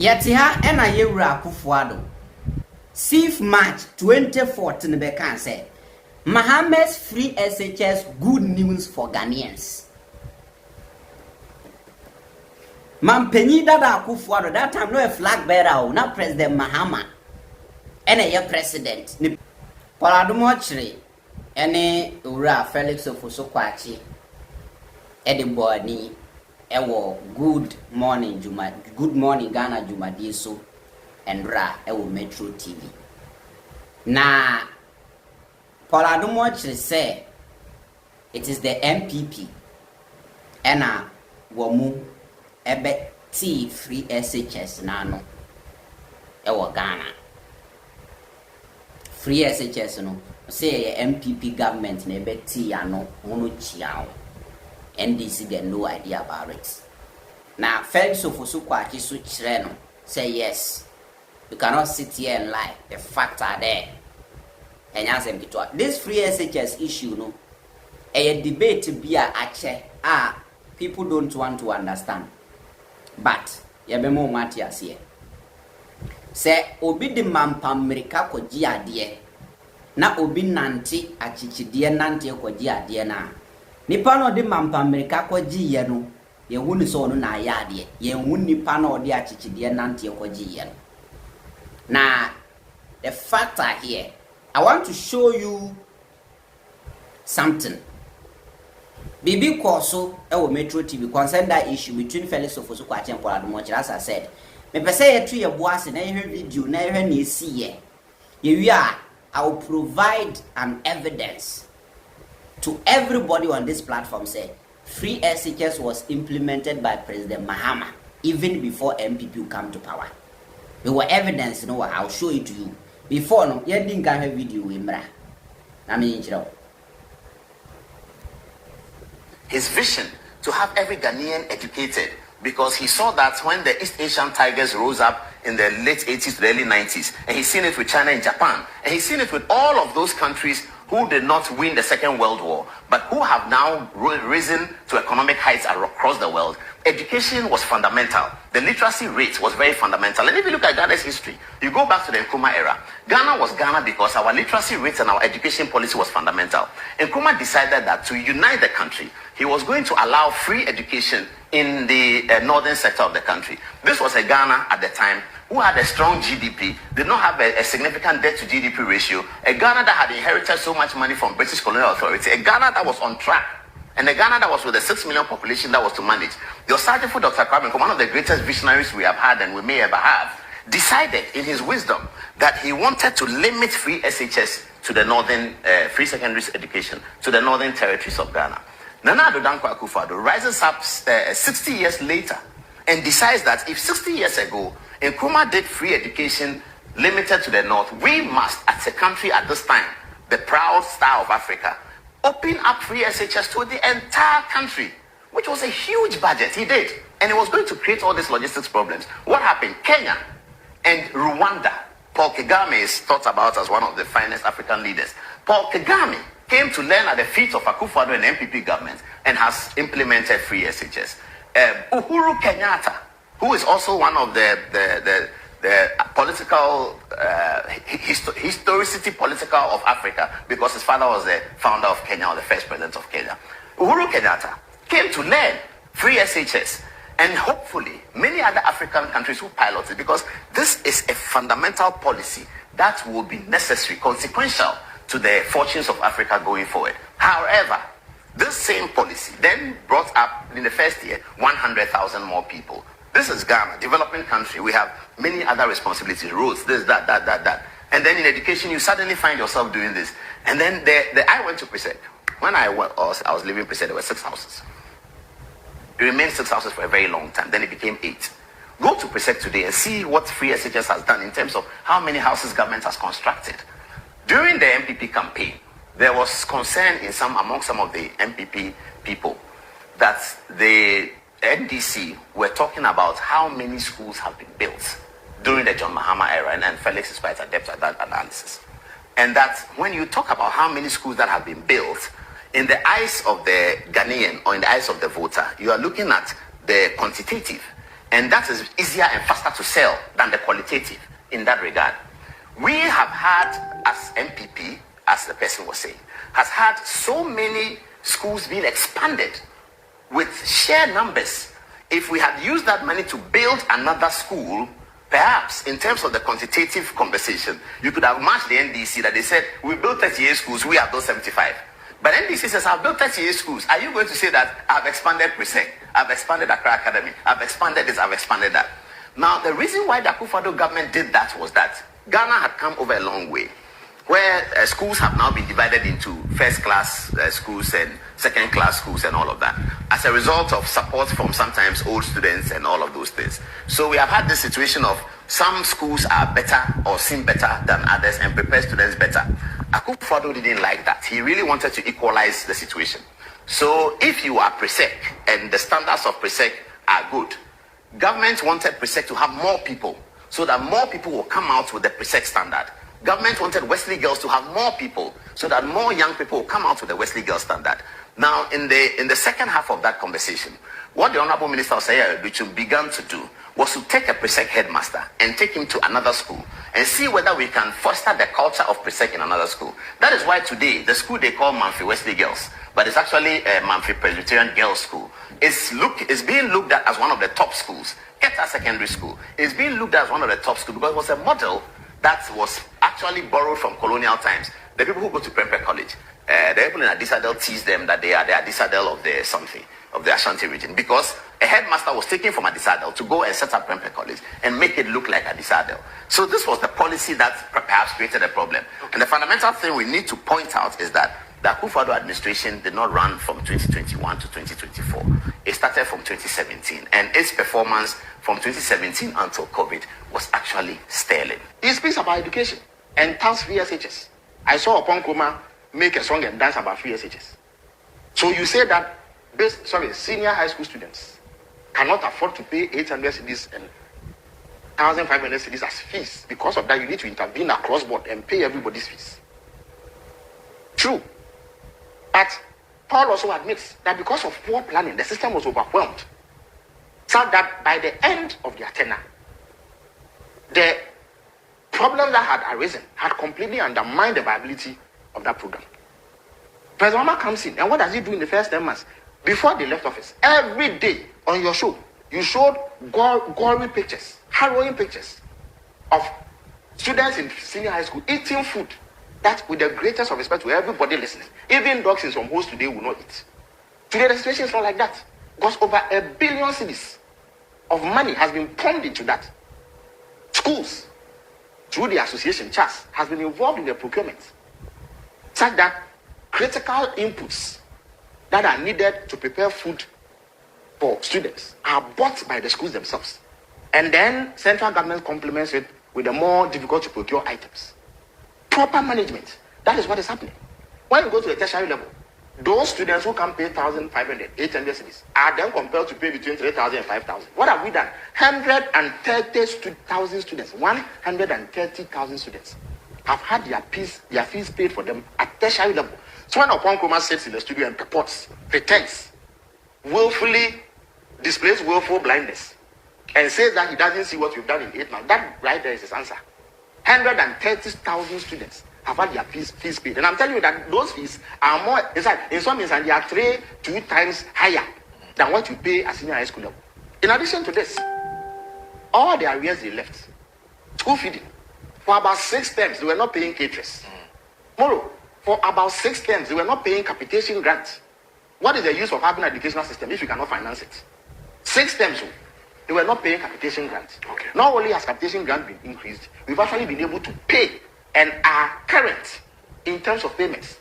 Yeti ha ena yewura Akufo Addo 6th March 2014 be kan say Mahama's free SHS good news for Ghanaians. Mampenyi dada Akufo Addo that time no a flag bearer na President Mahama ena ye president ni Adom Otchere ene ura Felix Kwakye Ediboni ewo good morning Ghana Jumadi so and ewo Metro TV na Adom Otchere say it is the MPP ena womu ebe T free SHS nano ewo Ghana free SHS no say MPP government na ebe T ano hono chiao NDC get no idea about it. Now, Felix Kwakye so chere no say yes. You cannot sit here and lie. The facts are there. And answer to this free SHS issue no a debate to be a people don't want to understand. But yabemo Matias here. Say obi de mampa America ko ji ade na obi nante achichide nante ko ji ade na nipa no de mampa America ko ji ye no ye hunu so no na ya ade ye hunu nipa no de achichide nante ko ji ye no. Now the facts are here. I want to show you something. Bibi Koso ewo Metro TV concern that issue between Felix Kwakye and Adom Otchere. As I said, me pese ye tu ye boase na ye video na ye na esi ye. Ye I will provide an evidence to everybody on this platform say free SHS was implemented by President Mahama even before MPP come to power. There were evidence, I'll show it to you. Before no, you didn't get a video imra. I mean, his vision to have every Ghanaian educated, because he saw that when the East Asian tigers rose up in the late 80s to the early 90s, and he's seen it with China and Japan, and he's seen it with all of those countries who did not win the Second World War, but who have now risen to economic heights across the world. Education was fundamental. The literacy rate was very fundamental. And if you look at Ghana's history, you go back to the Nkrumah era. Ghana was Ghana because our literacy rate and our education policy was fundamental. Nkrumah decided that to unite the country, he was going to allow free education in the northern sector of the country. This was a Ghana at the time who had a strong GDP, did not have a significant debt to GDP ratio, a Ghana that had inherited so much money from British colonial authority, a Ghana that was on track, and a Ghana that was with a 6 million population that was to manage. The Osajifo Dr. Kwame, one of the greatest visionaries we have had and we may ever have, decided in his wisdom that he wanted to limit free SHS to the northern, free secondary education, to the northern territories of Ghana. Nana Addo Akufo Addo rises up 60 years later and decides that if 60 years ago, Nkrumah did free education limited to the north, we must, as a country at this time, the proud star of Africa, open up free SHS to the entire country, which was a huge budget. He did. And it was going to create all these logistics problems. What happened? Kenya and Rwanda, Paul Kagame is thought about as one of the finest African leaders. Paul Kagame came to learn at the feet of Akufo Addo and MPP government and has implemented free SHS. Uhuru Kenyatta, who is also one of the political historicity political of Africa, because his father was the founder of Kenya, or the first president of Kenya. Uhuru Kenyatta came to learn free SHS, and hopefully many other African countries who piloted, because this is a fundamental policy that will be necessary, consequential to the fortunes of Africa going forward. However, this same policy then brought up in the first year 100,000 more people. This is Ghana, developing country. We have many other responsibilities, roads, this, that. And then in education, you suddenly find yourself doing this. And then I went to Presec. When I was living in Presec, there were 6 houses. It remained 6 houses for a very long time. Then it became 8. Go to Presec today and see what free SHS has done in terms of how many houses government has constructed. During the MPP campaign, there was concern among some of the MPP people that the NDC were talking about how many schools have been built during the John Mahama era, and Felix is quite adept at that analysis. And that when you talk about how many schools that have been built, in the eyes of the Ghanaian or in the eyes of the voter, you are looking at the quantitative. And that is easier and faster to sell than the qualitative in that regard. We have had, as MPP, as the person was saying, has had so many schools being expanded with sheer numbers. If we had used that money to build another school, perhaps in terms of the quantitative conversation, you could have matched the NDC that they said, we built 38 schools, we have built 75. But NDC says, I've built 38 schools. Are you going to say that I've expanded Presec, I've expanded Accra Academy, I've expanded this, I've expanded that? Now, the reason why the Akufo Addo government did that was that Ghana had come over a long way, where schools have now been divided into first-class schools and second-class schools and all of that, as a result of support from sometimes old students and all of those things. So we have had this situation of some schools are better or seem better than others and prepare students better. Akufo Addo didn't like that. He really wanted to equalize the situation. So if you are Presec and the standards of Presec are good, government wanted Presec to have more people so that more people will come out with the Presec standard. Government wanted Wesley Girls to have more people so that more young people will come out with the Wesley Girls standard. Now, in the second half of that conversation, what the Honorable Minister Otchere began to do was to take a Presec headmaster and take him to another school and see whether we can foster the culture of Presec in another school. That is why today, the school they call Manfi Wesley Girls, but it's actually a Manfi Presbyterian Girls School, is being looked at as one of the top schools. Keta Secondary School is being looked at as one of the top schools because it was a model that was actually borrowed from colonial times. The people who go to Prempeh College, the people in Adisadel tease them that they are the Adisadel of the something, of the Ashanti region, because a headmaster was taken from Adisadel to go and set up Prempeh College and make it look like Adisadel. So this was the policy that perhaps created a problem. And the fundamental thing we need to point out is that the Akufo Addo administration did not run from 2021 to 2024. It started from 2017, and its performance from 2017 until COVID was actually sterling. He speaks about education and touts free SHS. I saw Upon Kuma make a song and dance about free SHS. So you say that senior high school students cannot afford to pay 800 cedis and 1,500 cedis as fees. Because of that, you need to intervene across board and pay everybody's fees. True. But Paul also admits that because of poor planning, the system was overwhelmed. So that by the end of their tenure, the problems that had arisen had completely undermined the viability of that program. President Mahama comes in, and what does he do in the first 10 months? Before they left office, every day on your show, you showed gory pictures, harrowing pictures of students in senior high school eating food that, with the greatest of respect to everybody listening, even dogs in some homes today will not eat. Today the situation is not like that, because over 1 billion cedis of money has been pumped into that. Schools, through the association CHAS, has been involved in the procurement, such that critical inputs that are needed to prepare food for students are bought by the schools themselves. And then central government complements it with the more difficult to procure items. Proper management. That is what is happening. When you go to the tertiary level, those students who can pay 1,500, 800 cedis are then compelled to pay between 3,000 and 5,000. What have we done? 130,000 students, 130,000 students have had their fees paid for them at tertiary level. So when Okonkoma sits in the studio and purports, pretends, willfully displays willful blindness, and says that he doesn't see what we've done in 8 months, that right there is his answer. 130,000 students have had their fees paid. And I'm telling you that those fees are more, in some instances, they are 2 times higher than what you pay at senior high school level. In addition to this, all the arrears they left, school feeding, for about 6 terms, they were not paying caterers. Tomorrow, for about 6 terms, they were not paying capitation grants. What is the use of having an educational system if you cannot finance it? 6 terms, they were not paying capitation grants. Okay. Not only has capitation grant been increased, we've actually been able to pay and are current in terms of payments.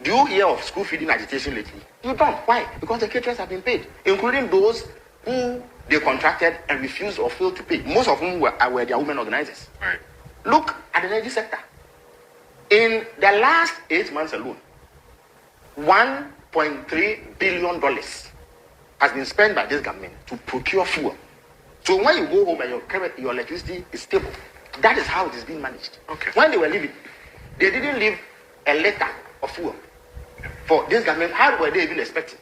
Do you hear of school feeding agitation lately? You don't. Why? Because the caterers have been paid, including those who they contracted and refused or failed to pay, most of whom were their women organizers. Right. Look at the energy sector. In the last 8 months alone, $1.3 billion has been spent by this government to procure fuel. So when you go home and your electricity is stable, that is how it is being managed. Okay. When they were leaving, they didn't leave a liter of fuel for this government. How were they even expecting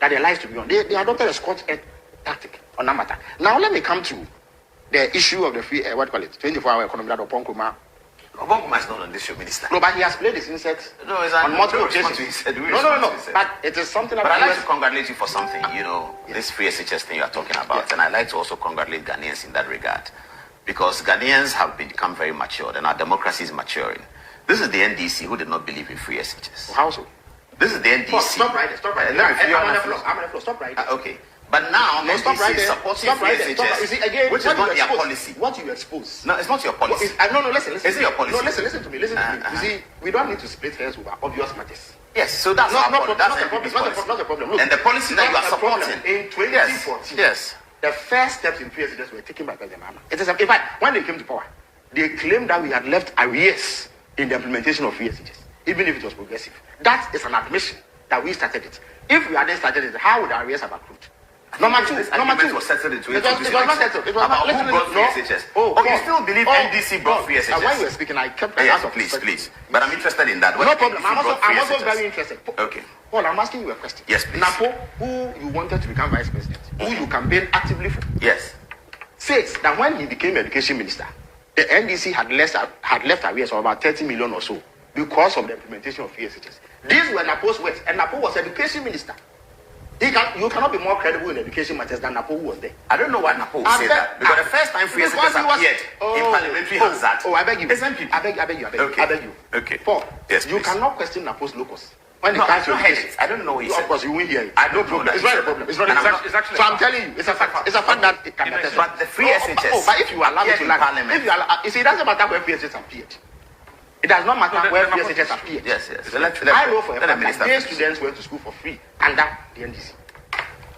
that their lives to be on? They adopted a Scotch tactic on that matter. Now let me come to the issue of the free, 24-hour economy that Obon Nkrumah. Obon Nkrumah is not on this show, Minister. No, but he has played his insect on multiple occasions. No. But it is something that... But I'd like to congratulate you for something, this free SHS thing you are talking about. Yes. And I'd like to also congratulate Ghanaians in that regard. Because Ghanaians have become very matured and our democracy is maturing. This is the NDC who did not believe in free SHS. How so? This is the NDC. Stop right there. I'm on the floor. Stop right there. Okay. But now, NDC is supporting free SHS, which is not their policy. What you expose. No, it's not your policy. Listen. Is it your policy? No, listen to me. You see, we don't need to split hairs over obvious matters. Yes, so that's not a problem. And the policy that you are supporting. In 2014, yes. The first steps in free SHS were taken by President Mahama. It is, in fact, when they came to power, they claimed that we had left arrears in the implementation of free SHS, even if it was progressive. That is an admission that we started it. If we hadn't started it, how would the arrears have accrued? Number two was settled in 2022. It was not settled. It was about not. Who brought free SHS? You still believe NDC brought free SHS? When you were speaking, I kept please. But I'm interested in that. No problem. I'm also very interested. Okay. Paul, I'm asking you a question. Yes, please. Napo, who you wanted to become vice president, who you campaigned actively for, yes, says that when he became education minister, the NDC had left arrears of about 30 million or so because of the implementation of free SHS. These were Napo's words, and Napo was education minister. You cannot be more credible in education matters than Napo who was there. I don't know why Napo would say that. Because the first time free SHS appeared in parliamentary Hansard. I beg you. I beg you. Okay. Paul, yes, you cannot question Napo's locus. When no, I don't know what he said. Of course, you won't hear it. I don't know. It's not a problem. It's not actually. So I'm telling you, it's a fact. It's a fact that it can attest. But the free SHS. But if you allow me to learn, you see, it doesn't matter where free SHS appeared. It does not matter where free SHS appeared. Yes. I know for a fact that these students went to school for free under the NDC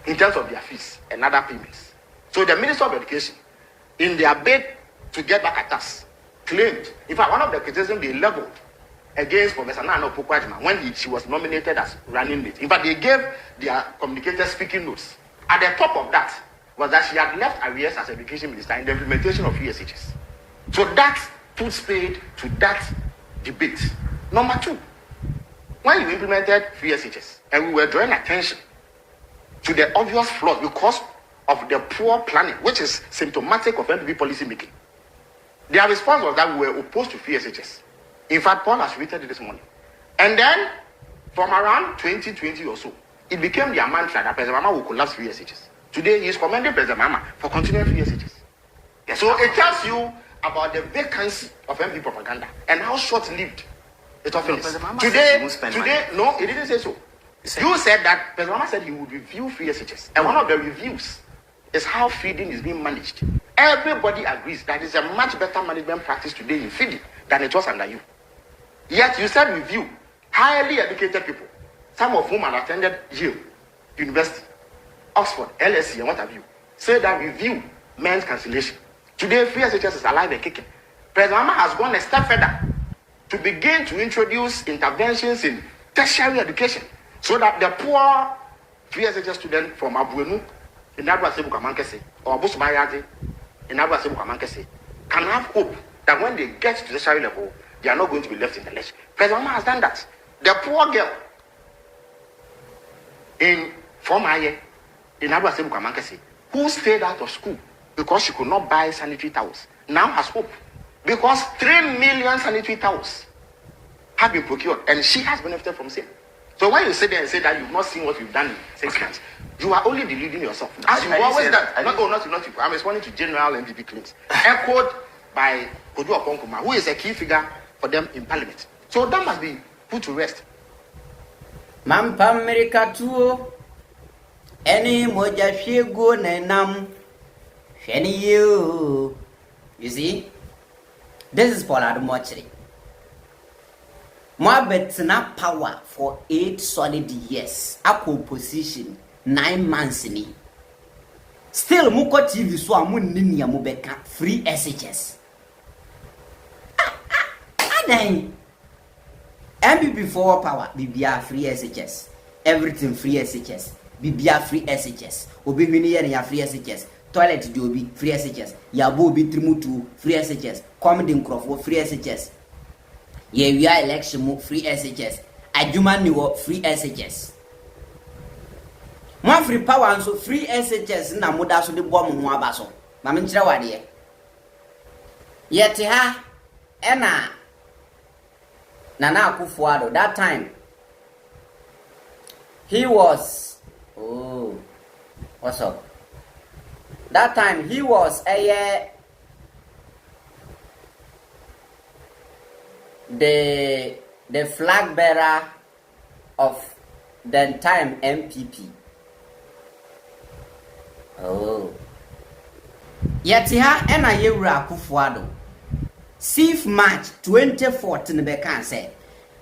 in terms of their fees and other payments. So the Minister of Education, in their bid to get back at us, claimed, in fact, one of the criticisms they leveled against Professor Nana Opoku-Agyeman when she was nominated as running mate. In fact, they gave their communicators speaking notes. At the top of that was that she had left arrears as education minister in the implementation of ESHS. So that puts paid to that debate. Number two, when you implemented free SHS, and we were drawing attention to the obvious flaws because of the poor planning, which is symptomatic of NPP policy making, their response was that we were opposed to free SHS. In fact, Paul has tweeted it this morning. And then, from around 2020 or so, it became their mantra that President Mahama will collapse free SHS. Today, he is commending President Mahama for continuing free SHS. Yes, so it tells you about the vacancy of NPP propaganda and how short-lived it often is. Today, no, he didn't say so. You said that President Mahama said he would review free SHS. And one of the reviews is how feeding is being managed. Everybody agrees that it's a much better management practice today in feeding than it was under you. Yet you said review highly educated people, some of whom have attended Yale University, Oxford, LSE, and what have you, say that review meant cancellation. Today, free SHS is alive and kicking. President Mahama has gone a step further to begin to introduce interventions in tertiary education so that the poor free SHS student from Abuenu in Abuasebu Kamankese or Busumayade in Abuasebu Kamankese can have hope that when they get to the tertiary level, they are not going to be left in the lurch. President Mahama has done that. The poor girl from Aye in Abuasebu Kamankese who stayed out of school because she could not buy sanitary towels now has hope because 3 million sanitary towels have been procured and she has benefited from same. So when you sit there and say that you've not seen what we've done in 6 months, you are only deluding yourself. As you've always done. Not you. I'm responding to general NPP claims echoed by Adom Otchere, who is a key figure for them in parliament. So that must be put to rest. Mampa America tuo any moja fiego nenam sheni you. You see, this is for Adom Otchere. Moabetsna power for 8 solid years. Ako position 9 months ni. Still muko TV so amun nini ya mubeka free SHS. Then MPP for power, BBR free SHS. Everything free SHS. BBR free SHS. Obi hwini ya free SHS. Toilet do obi free SHS. Yabo obi trimutu free SHS. Comedy nkrofo free SHS. Ye we are election free SHS. Adwuma ni wo free SHS. Mo free power and so free SHS na moda so de bom ho aba so. Ma me nkire wade. Yet ha ena Nana Akufo Addo that time he was what's up? That time he was the flag bearer of the time MPP. Yet ha ena yewura Akufo Addo 6th March 2014 be can say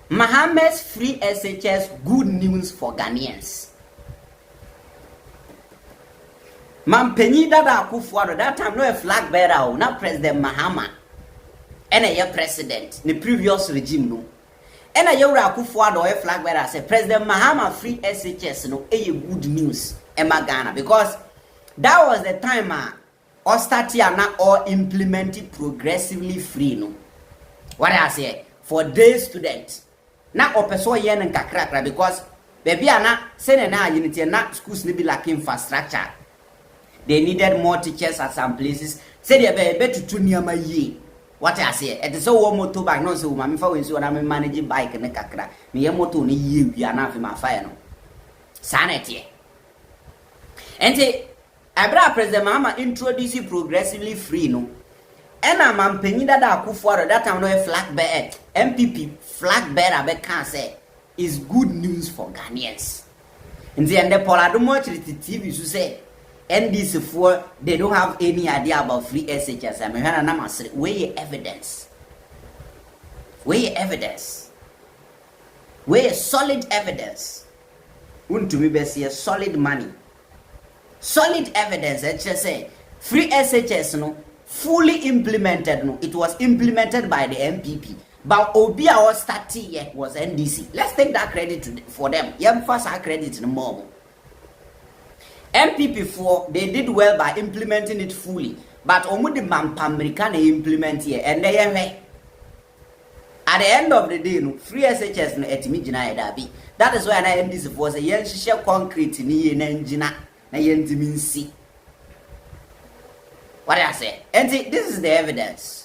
Mahama's free SHS good news for Ghanaians. Mampenyi dada Akufo Addo that time no a flag bearer na President Mahama and a president the previous regime no. And a yewura Akufo Addo a flag bearer say President Mahama free SHS no a good news Emma Ghana because that was the time or start here now or implemented progressively free no. What I say for day students. Na opeso yen and kakrakra because baby ana say na unity na schools need be like infrastructure. They needed more teachers at some places. Say they be to niama ye. What I say, it is so motor bike no so mama fa we so na me manage bike na kakra. Me ye motor ni ye wi ana fi ma fire no. Sanity. Enti Abra President Mahama introduce progressively free no. Ena mampenyi dada Akufo Addo that time no a flag bearer MPP flag bearer be can say is good news for Ghanaians. In the end, the Adom Otchere TV so say NDC for they don't have any idea about free SHS. I mean, na say where your evidence? Where your evidence? Where your solid evidence? Want to me be see solid money. Solid evidence that just say free SHS no fully implemented no. It was implemented by the MPP. But Obia or Stati was NDC. Let's take that credit for them. Yem first our credit no more. MPP for they did well by implementing it fully. But omudi American implement here and they at the end of the day no free SHS no etimi gina dabi. That is why na NDC for say yen share concrete ni na ngina na yen timi nsi. What I say? And this is the evidence.